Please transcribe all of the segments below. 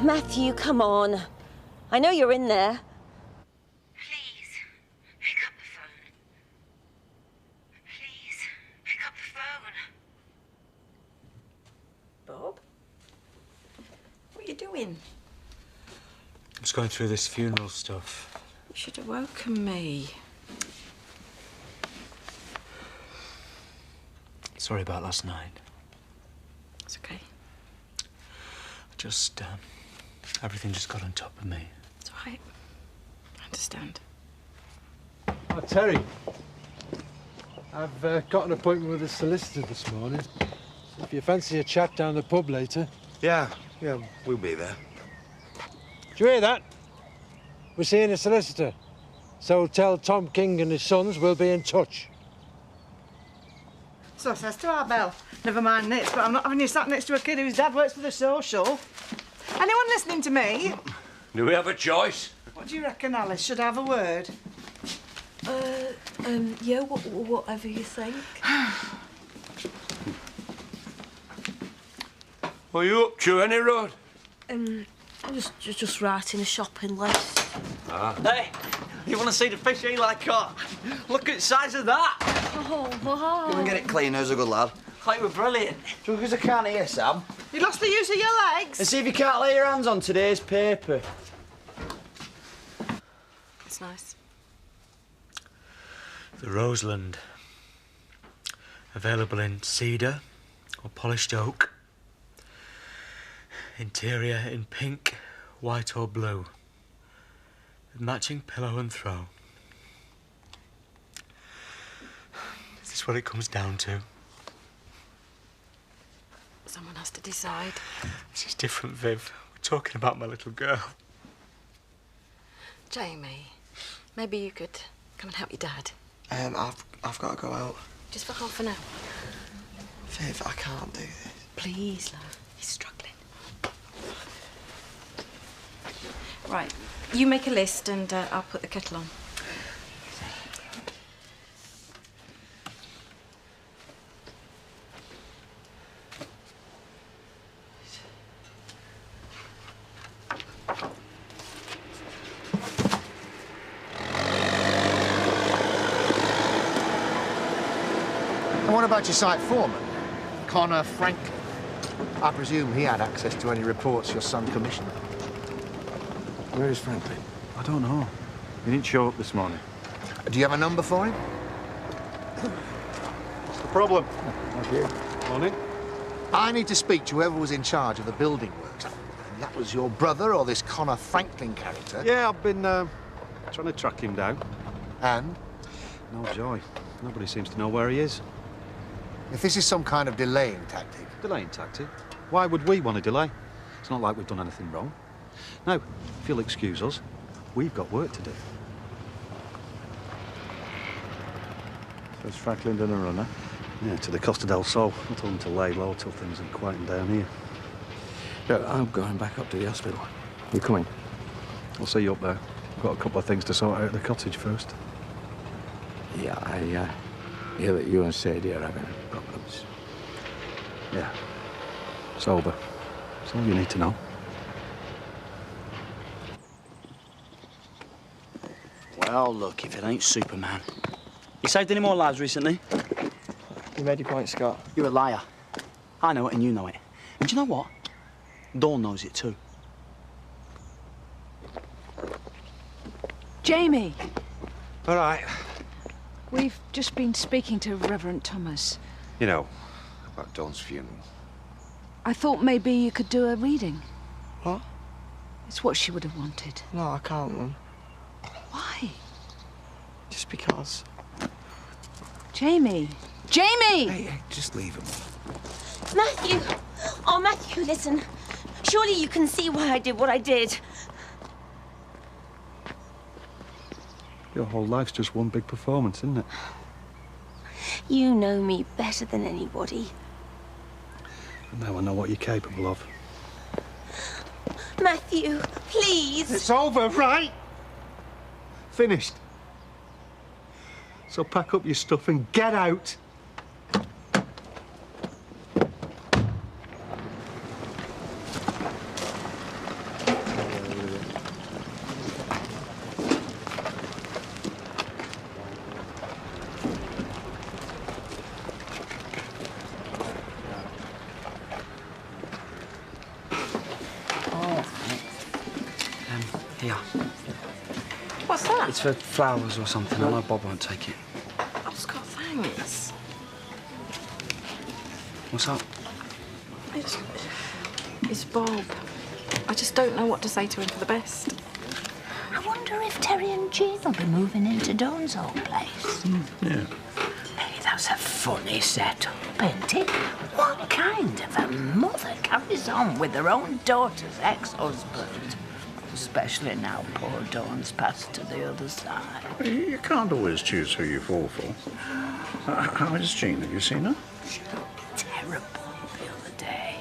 Matthew, come on. I know you're in there. Please, pick up the phone. Please, pick up the phone. Bob? What are you doing? I'm just going through this funeral stuff. You should have woken me. Sorry about last night. It's okay. Everything just got on top of me. It's all right. I understand. Oh, Terry. I've got an appointment with a solicitor this morning. So if you fancy a chat down the pub later. Yeah, we'll be there. Did you hear that? We're seeing a solicitor. So tell Tom King and his sons we'll be in touch. So says to our Belle. Never mind this, but I'm not having you sat next to a kid whose dad works for the social. Anyone listening to me? Do we have a choice? What do you reckon, Alice? Should I have a word? Yeah, whatever you think. What are you up to, any road? I'm just writing a shopping list. Hey, you want to see the fish I caught? Look at the size of that. Oh, wow. Go and get it clean, who's a good lad. Like, we're brilliant. Because I can't hear, Sam. You lost the use of your legs? And see if you can't lay your hands on today's paper. It's nice. The Roseland. Available in cedar or polished oak. Interior in pink, white or blue. With matching pillow and throw. Is this what it comes down to? Someone has to decide. This is different, Viv. We're talking about my little girl. Jamie, maybe you could come and help your dad. I've got to go out. Just for half an hour. Viv, I can't do this. Please, love. He's struggling. Right, you make a list and I'll put the kettle on. And what about your site foreman, Connor Franklin? I presume he had access to any reports your son commissioned. Where is Franklin? I don't know. He didn't show up this morning. Do you have a number for him? What's the problem? Thank you. Morning. I need to speak to whoever was in charge of the building works. And that was your brother or this Connor Franklin character? Yeah, I've been trying to track him down. And? No joy. Nobody seems to know where he is. If this is some kind of delaying tactic... Delaying tactic? Why would we want to delay? It's not like we've done anything wrong. Now, if you'll excuse us, we've got work to do. So has Franklin done a runner? Yeah, to the Costa del Sol. I told him to lay low till things had quietened down here. Yeah, I'm going back up to the hospital. You coming? I'll see you up there. I've got a couple of things to sort out at the cottage first. Yeah, I hear that you and Sadie are having problems. Yeah. Sober. That's all you need to know. Well, look, if it ain't Superman. You saved any more lives recently? You made your point, Scott. You're a liar. I know it and you know it. And do you know what? Dawn knows it too. Jamie! All right. We've just been speaking to Reverend Thomas. You know, about Dawn's funeral. I thought maybe you could do a reading. What? It's what she would have wanted. No, I can't, Mum. Why? Just because. Jamie! Jamie! Hey, just leave him. Matthew! Oh, Matthew, listen. Surely you can see why I did what I did. Your whole life's just one big performance, isn't it? You know me better than anybody. And now I know what you're capable of. Matthew, please. It's over, right? Finished. So pack up your stuff and get out. Here. What's that? It's for flowers or something. I know Bob won't take it. Oh, Scott, thanks. What's up? It's Bob. I just don't know what to say to him for the best. I wonder if Terry and Jean will be moving into Dawn's old place. Yeah. Hey, that's a funny setup, ain't it? What kind of a mother carries on with her own daughter's ex-husband? Especially now poor Dawn's passed to the other side. You can't always choose who you fall for. How is Jean? Have you seen her? She looked terrible the other day.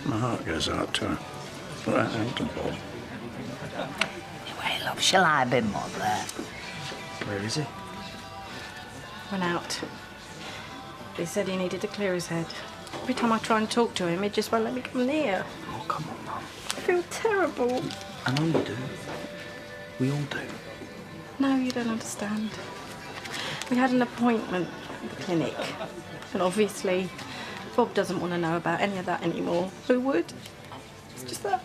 My heart goes out to her. Well, and to Bob. Anyway, love, shall I be mother? Where is he? Went out. He said he needed to clear his head. Every time I try and talk to him, he just won't let me come near. Oh, come on, Mum. I feel terrible. I know you do. We all do. No, you don't understand. We had an appointment at the clinic, and obviously Bob doesn't want to know about any of that anymore. Who would? It's just that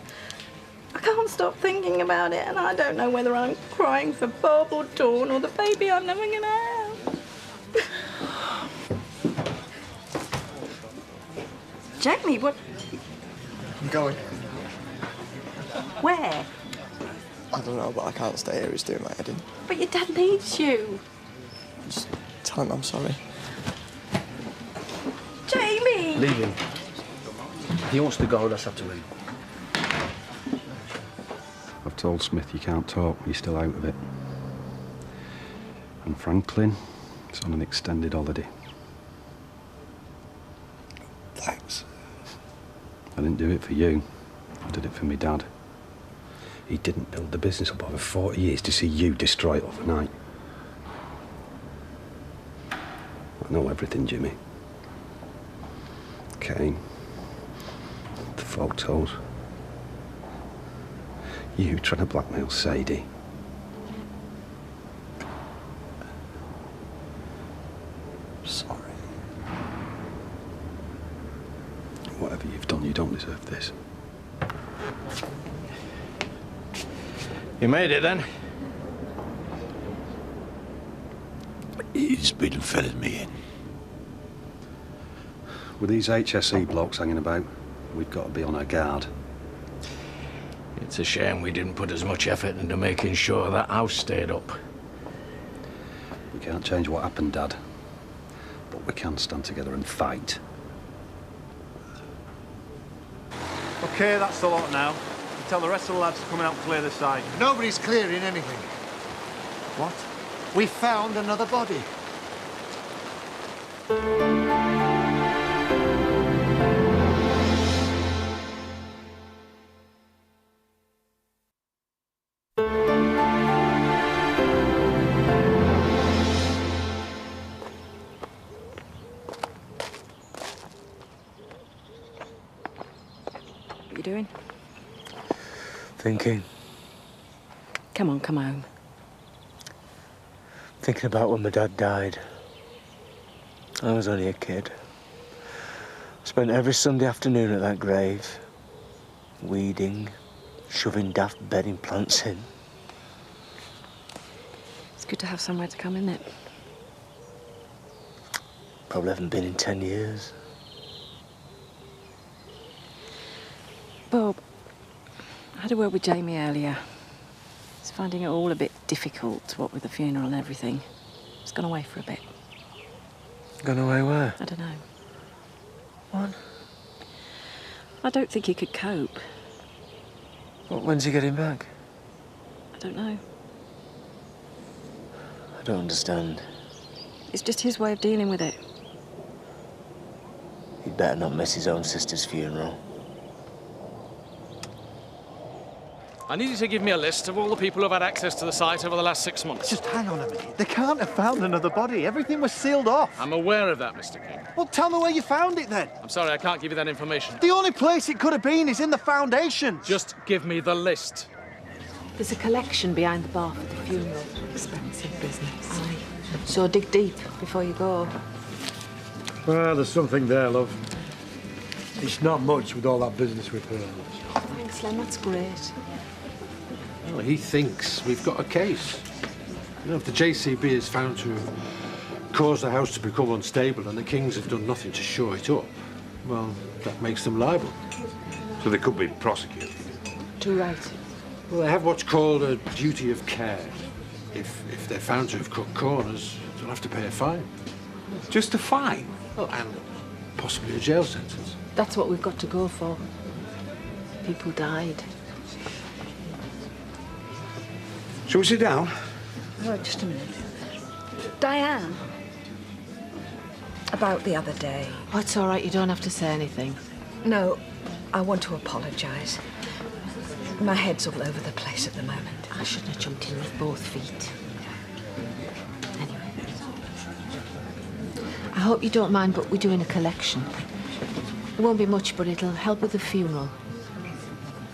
I can't stop thinking about it, and I don't know whether I'm crying for Bob or Dawn or the baby I'm never going to have. Jamie, what? I'm going. Where? I don't know, but I can't stay here. It's doing my head in. But your dad needs you. Just tell him I'm sorry. Jamie! Leave him. If he wants to go, that's up to him. I've told Smith you can't talk. You're still out of it. And Franklin, it's on an extended holiday. Thanks. I didn't do it for you. I did it for me dad. He didn't build the business up over 40 years to see you destroy it overnight. I know everything, Jimmy. Kane. The photos. You trying to blackmail Sadie. Sorry. Whatever you've done, you don't deserve this. You made it then? He's been filling me in. With these HSE blokes hanging about, we've got to be on our guard. It's a shame we didn't put as much effort into making sure that house stayed up. We can't change what happened, Dad. But we can stand together and fight. OK, that's the lot now. Tell the rest of the lads to come out and clear the site. Nobody's clearing anything. What? We found another body. What are you doing? Thinking. Come on, come home. Thinking about when my dad died. I was only a kid. Spent every Sunday afternoon at that grave. Weeding, shoving daft bedding plants in. It's good to have somewhere to come, isn't it? Probably haven't been in 10 years. Bob, I had a word with Jamie earlier. He's finding it all a bit difficult, what with the funeral and everything. He's gone away for a bit. Gone away where? I don't know. What? I don't think he could cope. When's he getting back? I don't know. I don't understand. It's just his way of dealing with it. He'd better not miss his own sister's funeral. I need you to give me a list of all the people who've had access to the site over the last 6 months. Just hang on a minute. They can't have found another body. Everything was sealed off. I'm aware of that, Mr. King. Well, tell me where you found it then. I'm sorry, I can't give you that information. The only place it could have been is in the foundations. Just give me the list. There's a collection behind the bar for the funeral. Expensive business. Aye. So dig deep before you go. Well, there's something there, love. It's not much with all that business with her. Thanks, Len. That's great. Well, he thinks we've got a case. You know, if the JCB is found to have caused the house to become unstable and the Kings have done nothing to shore it up, well, that makes them liable. So they could be prosecuted. Too right. Well, they have what's called a duty of care. If they're found to have cut corners, they'll have to pay a fine. Just a fine? Well, and possibly a jail sentence. That's what we've got to go for. People died. Shall we sit down? Oh, just a minute. Diane. About the other day. Oh, it's all right. You don't have to say anything. No, I want to apologise. My head's all over the place at the moment. I shouldn't have jumped in with both feet. Anyway. I hope you don't mind, but we're doing a collection. It won't be much, but it'll help with the funeral.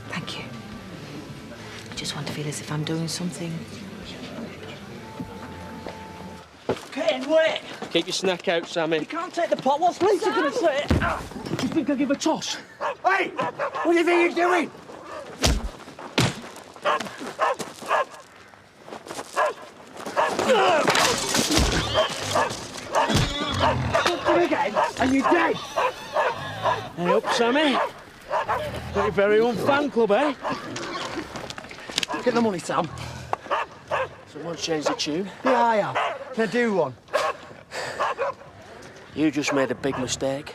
Thank you. I just want to feel as if I'm doing something. Ken, wait! Keep your snack out, Sammy. You can't take the pot. What's Lisa going to say? Do you think I'll give a toss? Hey! What do you think you're doing? Again, and you're dead. Hey up, Sammy. Got your very own fan club, eh? Get the money, Sam. Someone changed the tune. Yeah, I have. Can I do one? You just made a big mistake.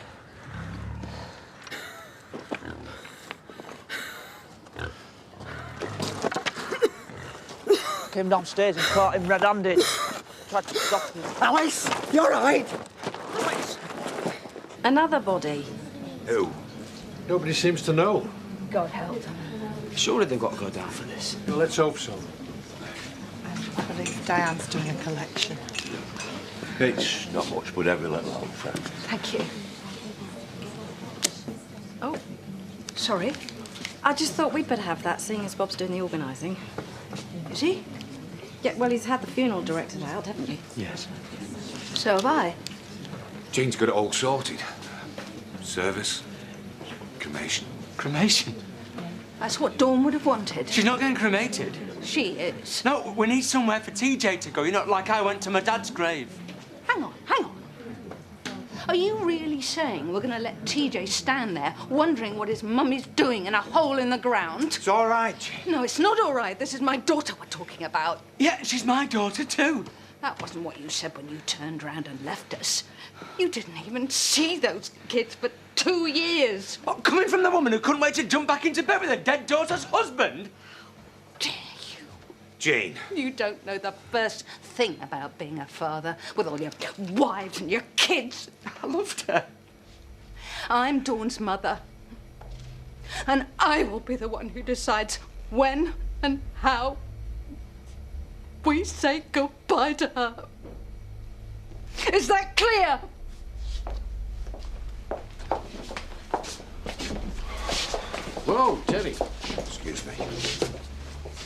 Came downstairs and caught him red-handed. Tried to stop him. Alice, you all right? Another body. Who? Nobody seems to know. God help them. Surely they've got to go down for this. Well, let's hope so. I believe Diane's doing a collection. It's not much, but every little helps. Thank you. Oh, sorry. I just thought we'd better have that, seeing as Bob's doing the organising. Is he? Yeah, well, he's had the funeral directed out, haven't he? Yes. So have I. Jean's got it all sorted. Service, cremation. Cremation? That's what Dawn would have wanted. She's not getting cremated. She is. No, we need somewhere for TJ to go. You know, like I went to my dad's grave. Hang on, hang on. Are you really saying we're going to let TJ stand there wondering what his mummy's doing in a hole in the ground? It's all right, Jane. No, it's not all right. This is my daughter we're talking about. Yeah, she's my daughter too. That wasn't what you said when you turned round and left us. You didn't even see those kids for 2 years. What, coming from the woman who couldn't wait to jump back into bed with her dead daughter's husband? Jane. You don't know the first thing about being a father with all your wives and your kids. I loved her. I'm Dawn's mother. And I will be the one who decides when and how we say goodbye to her. Is that clear? Whoa, Jenny. Excuse me.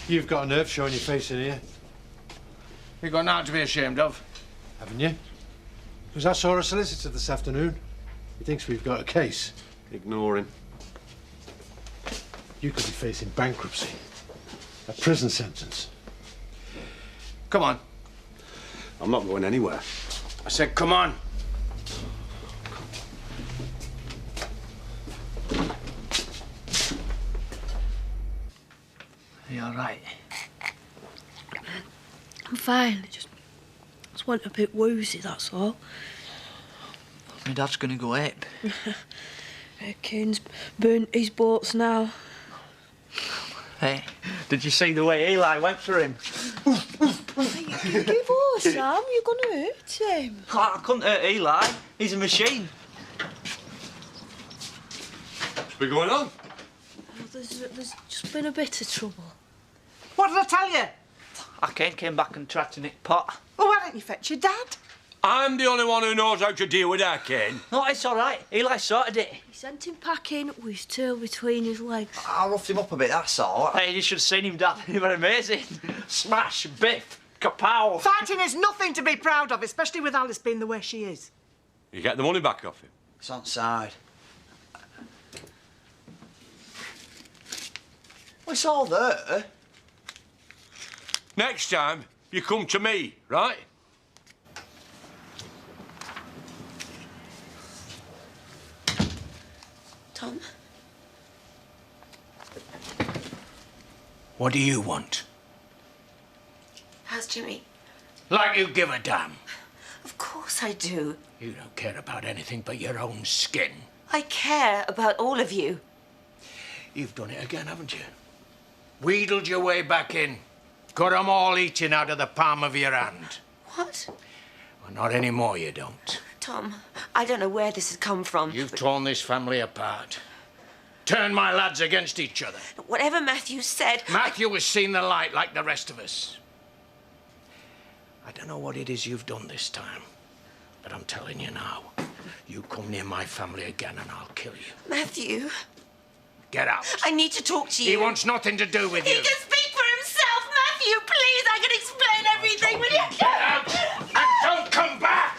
You've got a nerve showing your face in here. You've got nothing to be ashamed of. Haven't you? Because I saw a solicitor this afternoon. He thinks we've got a case. Ignore him. You could be facing bankruptcy. A prison sentence. Come on. I'm not going anywhere. I said, come on. Are you all right? I'm fine. Just went a bit woozy, that's all. My dad's gonna go ape. Kane's burnt his boats now. Hey, did you see the way Eli went for him? Give us, Sam. You're gonna hurt him. I couldn't hurt Eli. He's a machine. What's been going on? There's just been a bit of trouble. What did I tell you? Kane came back and tried to nick pot. Well, why don't you fetch your dad? I'm the only one who knows how to deal with that, Kane. No, it's all right. Eli sorted it. He sent him packing with his tail between his legs. I roughed him up a bit, that's all. Hey, you should have seen him, Dad. He was amazing. Smash, biff, kapow. Fighting is nothing to be proud of, especially with Alice being the way she is. You get the money back off him? It's on side. Well, it's all there. Next time, you come to me, right? Tom? What do you want? How's Jimmy? Like you give a damn. Of course I do. You don't care about anything but your own skin. I care about all of you. You've done it again, haven't you? Wheedled your way back in. Got 'em all eating out of the palm of your hand. What? Well, not anymore, you don't. Tom, I don't know where this has come from. You've torn this family apart. Turned my lads against each other. Whatever Matthew said... Matthew has seen the light like the rest of us. I don't know what it is you've done this time, but I'm telling you now, you come near my family again and I'll kill you. Matthew... Get out. I need to talk to you. He wants nothing to do with you. He can speak for himself. Matthew, please, I can explain everything. Will you? Get out and don't come back!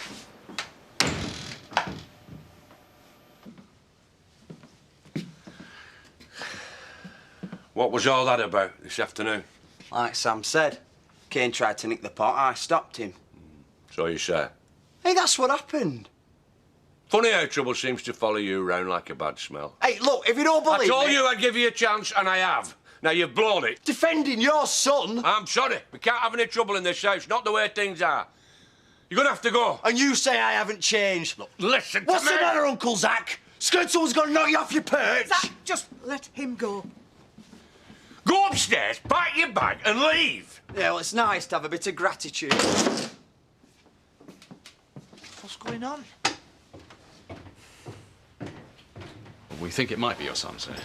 What was all that about this afternoon? Like Sam said, Kane tried to nick the pot, I stopped him. So you say. Hey, that's what happened. Funny how trouble seems to follow you around like a bad smell. Hey, look, if you don't believe I told me... you I'd give you a chance, and I have. Now, you've blown it. Defending your son? I'm sorry. We can't have any trouble in this house. Not the way things are. You're going to have to go. And you say I haven't changed. Look, listen to me. What's the matter, Uncle Zach? Scared someone's going to knock you off your perch? Zach, just let him go. Go upstairs, pack your bag, and leave. Yeah, well, it's nice to have a bit of gratitude. What's going on? We think it might be your son, sir.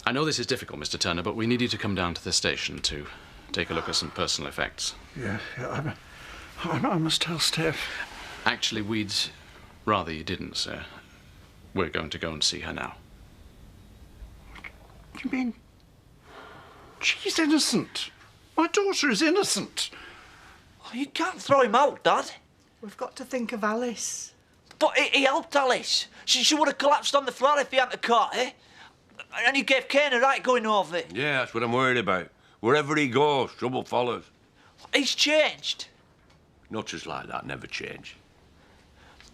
I know this is difficult, Mr. Turner, but we need you to come down to the station to take a look at some personal effects. Yeah, I must tell Steph. Actually, we'd rather you didn't, sir. We're going to go and see her now. You mean... she's innocent? My daughter is innocent. Oh, you can't throw him out, Dad. We've got to think of Alice. But he helped Alice. She would have collapsed on the floor if he hadn't caught her. And he gave Kane a right going over it. Yeah, that's what I'm worried about. Wherever he goes, trouble follows. He's changed. Nutters like that never change.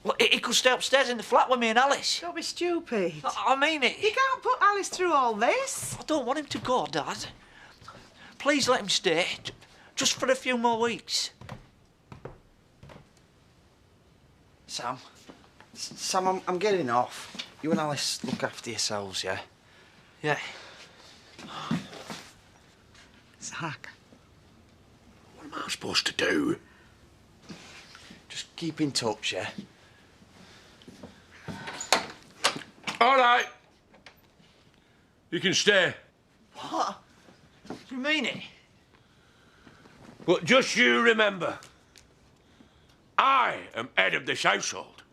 Well, he could stay upstairs in the flat with me and Alice. Don't be stupid. I mean it. You can't put Alice through all this. I don't want him to go, Dad. Please let him stay. Just for a few more weeks. Sam. Sam, I'm getting off. You and Alice look after yourselves, yeah? Yeah. Zach, what am I supposed to do? Just keep in touch, yeah? All right. You can stay. What? You mean it? But just you remember, I am head of this household.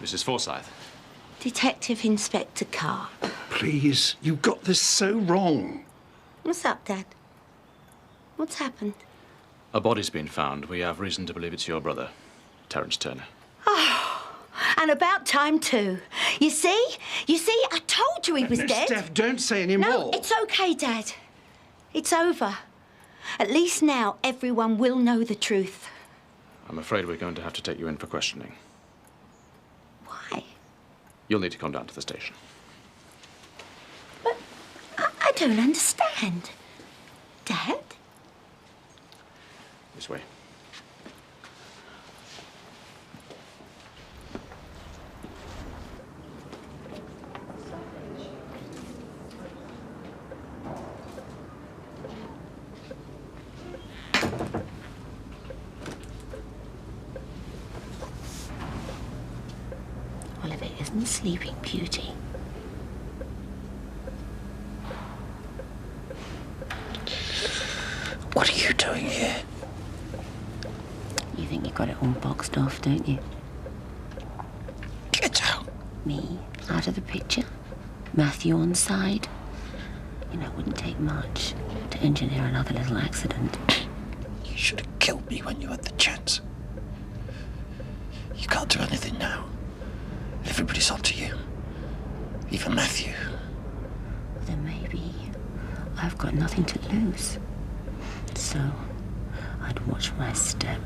Mrs. Forsyth. Detective Inspector Carr. Please, you got this so wrong. What's up, Dad? What's happened? A body's been found. We have reason to believe it's your brother, Terence Turner. Oh, and about time too. You see, I told you he was dead. Steph, don't say any No, more. it's okay, Dad. It's over. At least now everyone will know the truth. I'm afraid we're going to have to take you in for questioning. Why? You'll need to come down to the station. But I don't understand. Dad? This way. Well, if it isn't Sleeping Beauty. What are you doing here? You think you got it all boxed off, don't you? Get out. Me out of the picture? Matthew on side? You know, it wouldn't take much to engineer another little accident. You should have killed me when you had the chance. You can't do anything now. Everybody's on to you. Even Matthew. maybe I've got nothing to lose. So I'd watch my step.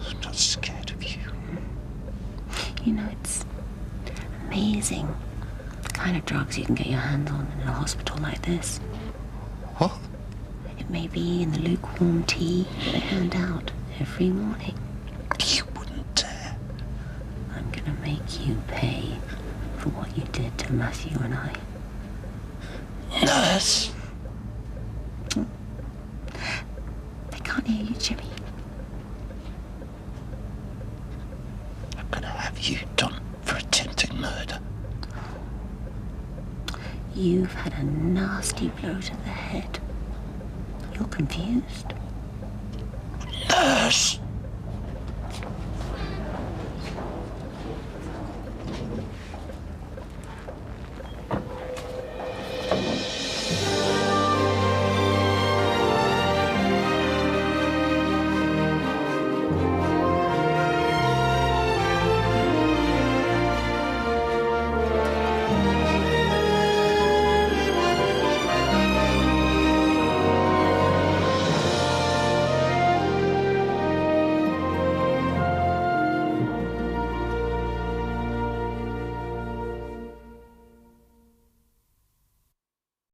I'm not scared of you. You know, it's amazing the kind of drugs you can get your hands on in a hospital like this. What? It may be in the lukewarm tea that they hand out every morning. You wouldn't dare. I'm gonna make you pay for what you did to Matthew and I. Nurse! They can't hear you, Jimmy. I'm gonna have you done for attempting murder. You've had a nasty blow to the head. You're confused. Nurse!